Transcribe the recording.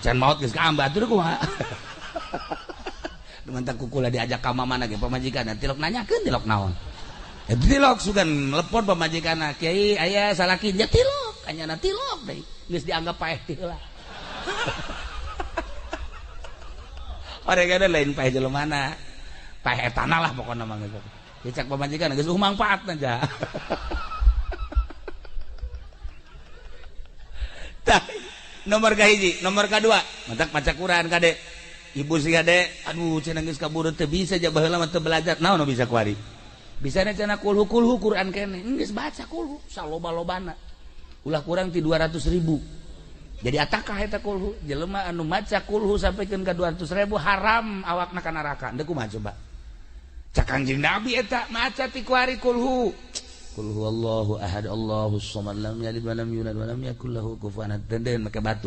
can maut geus ka batur kumaha dengan tak kukula diajak ka mamana ge pamajikan tilok nanyakeun tilok naon tilok sugan telepon pamajikan kiai aya salaki nya tilok anyana tilok deui geus dianggap paeh ti heula orang kada lain paeh jelemana paeh etana lah pokona mah geus dicak pamajikan geus mangfaatna ja tah nomor kahiji nomor kadua mantak maca Quran kade ibu si kade aduh cenah geus kaburu teu bisa ja baheula mah teu belajar naon nu bisa kuari bisana cenah kulhu Quran kene geus baca kulhu saloba-lobana ulah kurang ti 200.000 jadi atakah eta kulhu jelema anu maca kulhu sampikeun ka 200.000 haram awakna ka neraka teu kumaha coba cak Kangjeng Nabi eta maca ti kuari kulhu Qul huwallahu ahad Allahus samad lam yalid wa lam yulad wa lam yakul lahu kufuwan ahad. Make batu